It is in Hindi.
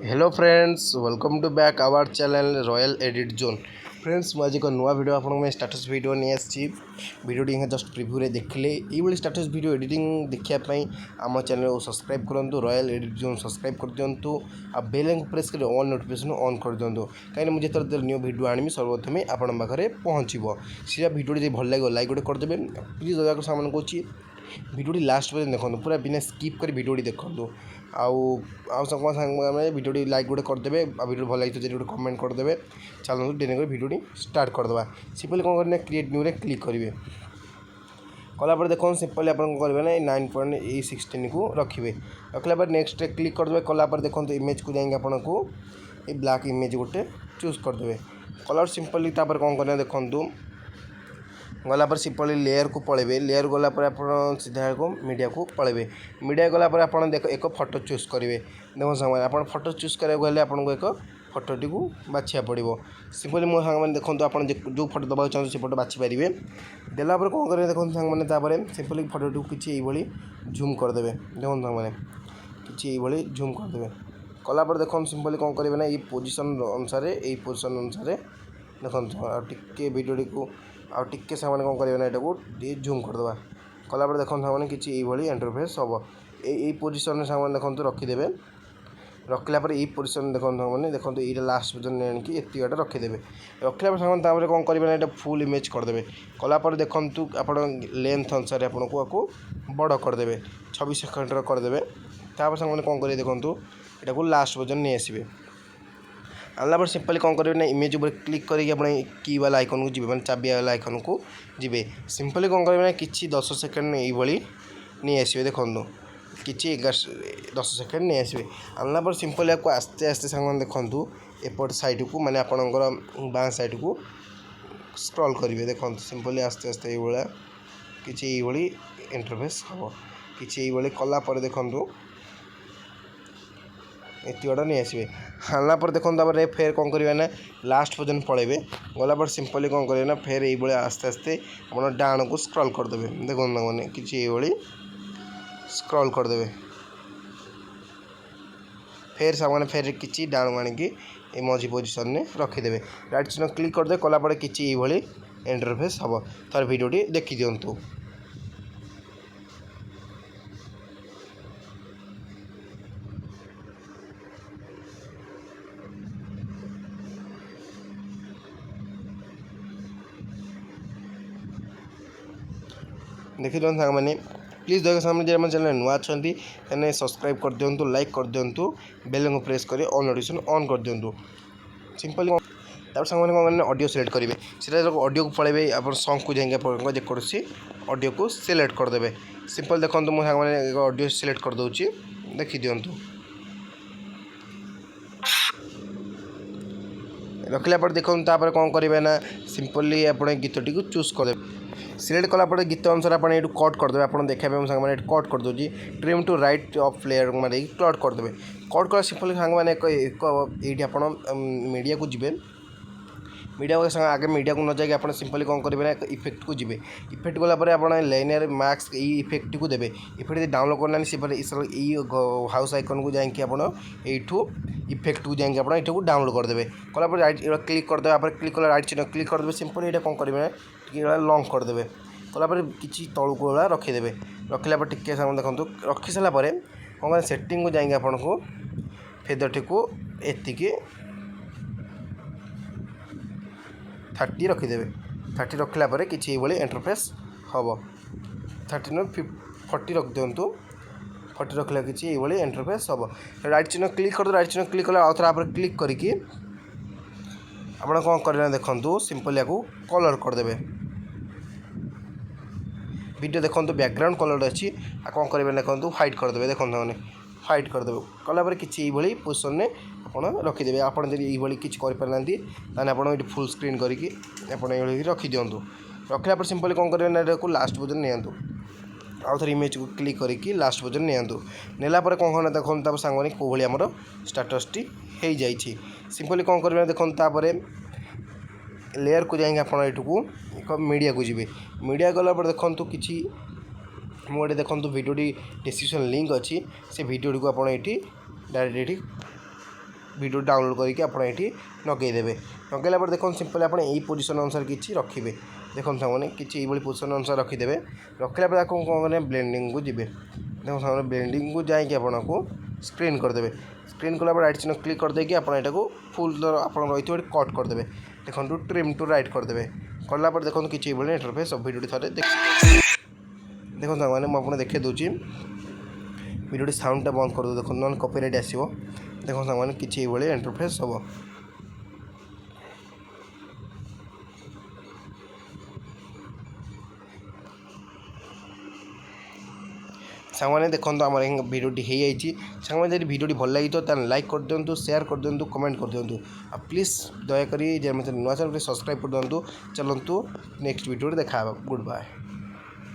Hello friends, welcome to back our channel royal edit zone. Friends मुझे एक नुआ वीडियो आप स्टाटस वीडियो नहीं आसी वीडियोटी जस्ट प्रिव्यू देखिले ये स्टाटस वीडियो एडिटिंग देखापी आम चैनल को सब्सक्राइब करूँ, रॉयल एडिट जोन सब्सक्राइब कर दिंतु आ बेल को प्रेस कर ऑल नोटिफिकेशन ऑन कर दिंतु कहीं मुझे न्यू वीडियो आनी सर्वप्रथम आपण पाखे पहुँचो सी वीडियो भल लगे लाइक गोटे करदे प्लीज दया सामान कौन भिडियोटी लास्ट पर्यटन देखो पूरा बिना स्किप कर भिडियोटी देखो आगे भिडियोटी लाइक गोटे करदे भिडियो भल लगी गोटे कमेंट करदे। चलते डेरी कर भिडियोटी स्टार्ट करदे सिंपली कौन करना क्रिएट न्यू रे क्लिक करेंगे कलापर देखो सिंपली आप करेंगे 9.16 को रखिए रखला नेक्स्ट क्लिक करदे कलापर देखो इमेज को जाएंगे आपन को ये ब्लैक इमेज गोटे चूज करदे कलर सिंपली कौन करना देखूँ गलापर सिंपली लेयर को पलैबे लेयर गलापर आप सीधा को मीडिया को पलैबे मीडिया गलापर आप देख एक फोटो चूज करेंगे देखो सामान आप फोटो चूज कराया आपको एक फोटोटी को बाछा पड़ो सिंपली मो सांग देखो आप जो फोटो दबा चाहते से फोटो बाछी पारे देलापर कौन करेंगे देखो सांग सिंपली फोटोटी को किसी झूम करदे देखो सांग कि झूम करदे कलापर देखो सिंपली कौन करेंगे ना ये पोजिशन अनुसार यही पोजिशन अनुसार देखो टे भिडियोटी को आउ टिके सामान कौन करेंगे ना यहाँ झूम करदे कलापर देखो सामान कि इंटरफेस हम यही पोजिशन सामान देखो रखीदे रखला ये पोजिशन देखो मैंने देखो ये लास्ट पोजिशन आनिकी एतिकटा रखीदे रखला सामान कौन करेंगे ना यहाँ फुल इमेज करदे कलापर देखूँ आप लेंथ अनुसार आपको बड़ करदे 26 सेकेंड करदे सामान कौन करेंगे देखो यहाँ को लास्ट पोजिशन नहीं आसवे आनला पर सिंपली कौन करेंगे ना इमेज ऊपर क्लिक करके की वाला आइकन को जी मैंने चाबी वाला आइकन को जी सिंपली कौन करेंगे ना कि 10 सेकेंड ये नहीं आसवे देखो कि 10 सेकेंड नहीं आसवे आनला पर सिंपली आपको आस्ते आस्ते सांग देखूँ एपट साइड को माने आपणकर बाँ साइड को स्क्रॉल करेंगे देखो सिंपली आस्ते आस्ते ये किसी इंटरफेस हम कि कलापर देखूँ एतिकटा नहीं आसवे हाला पर देखो फेर कौन करेंगे ना लास्ट पर्यटन पलैबे गलापर सिंपली कौन करेंगे ना फेर ये आस्ते आस्ते आप डाण को स्क्रॉल करदे देखो मैंने कि स्क्रॉल करदे फेर सामान फेर कि डाण आनिकी मझी पोजिशन में रखीदे राइट चिन्ह क्लिक करदे कलापर कि इंटरफेस हम थर भिडियोटी देखी दिंतु। देखी दिखाते सांग मैंने प्लीज देख सामने जब चैनल नुआ अच्छा सब्सक्राइब कर दिंतु लाइक कर दिंतु बेल को प्रेस कर ऑल नोटिफिकेशन ऑन कर दिंतु सिंपली तब सांग मैंने कौन करना ऑडियो सिलेक्ट करेंगे सीधा ऑडियो को पलैबे आप सॉन्ग को जाएंगे जेकोसी ऑडियो को सिलेक्ट करदे सिंपल देखो मुझे सांग मैंने ऑडियो सिलेक्ट कर दूसरी देखी दिंतु रखला पर देखो कौन करेंगे ना सिंपली आप गीतटी को चूज करदे सिलेक्ट कलापर गीत अनुसार आप कट करदे आप देखा मैंने कट कर दूसरी trim to right of player मारे कट करदे कट कर सिंपली सांग मैंने ये आप मीडिया को जी मीडिया को आगे मीडिया को न जाए आप सिंपली कौन करेंगे ना इफेक्ट को जी इफेक्ट गलापर आप लाइनर मैक्स इफेक्ट को देवे इफेक्ट डाउनलोड करना से हाउस आइकन को जाकि आपठू इफेक्ट को जाकि आप को डाउनलोड करदे कलापर राइट क्लिक करदे आप क्लिक कर राइट चिन्ह क्लिक करदे सिंपली ये कौन करेंगे ना लॉन्ग करदे कलापर कि तलू को रखीदे रखला टिके सामान देखो रखी सारापर कौन सेटिंग को जाएंगे आपन को फेदरटी को एतिकी 30 रखीदे 30 रखला कि इंटरफेस हम 30 न 40 रख दिंतु 40 रखला कि इंटरफेस हम राइट चिन्ह क्लिक कर राइट चिन्ह क्लिक कला आउ थे आप क्लिक करके आप कौन करें देखो सिंपल या कलर करदे वीडियो देखो बैकग्राउंड कलर अच्छी कौन करेंगे देखो व्हाइट करदे देखो मैंने व्हाइट करदे कलापर कि पोजिशन में आप रखीदे आप किसी करें आप फुल स्क्रीन करके रखी दिंतु रखला पर सिंपली कौन करेंगे ना लास्ट पोजिशन नियंतु आउ थे इमेज को क्लिक करके लास्ट पोजिशन नियंतु नेलापर कौन करना देखो तब सांग कौ भाई आमर स्टाटसटी हो जाइए सिंपली कौन करेंगे देखो लेयर को जाएंगे आप एक मीडिया को जी मीडिया गलापर देखो कि मुझे देखो भिडियोटी डिस्क्रिप्शन लिंक अच्छी से भिडियोटी को आप डायरेक्ट वीडियो डाउनलोड करके आप नगेदेवे नगेला देखो सिंपल आप पोजिशन अनुसार किसी रखिए देखो सामने किसी पोजिशन अनुसार रखिदेवे रखला कौन करेंगे ब्लेंडिंग को जी देखो सामने ब्लेंडिंग को जाकि आपको स्क्रीन करदे स्क्रीन कला राइट चिन्ह क्लिक करदेकि आपको फुल आप रही कट करदे देखो ट्रिम टू राइट करदे कलापर देखो किसी इंटरफेस सब वीडियो थे देखो मैंने मुझे देखे दूसरी वीडियो साउंडटा बंद कर दो देखो नॉन कॉपीराइट आसो देखो मैंने किसी इंटरफेस हम सामने देखो आम भिडियोटी हो जाइए सामने जब भिडियोटी भल लगी तो लाइक कर दिंतु शेयर कर दिंतु कमेंट कर दिंतु प्लीज दयाकोरी नुआ चैनल सब्सक्राइब कर दिंतु चलतु नेक्स्ट वीडियो देखा गुड बाय।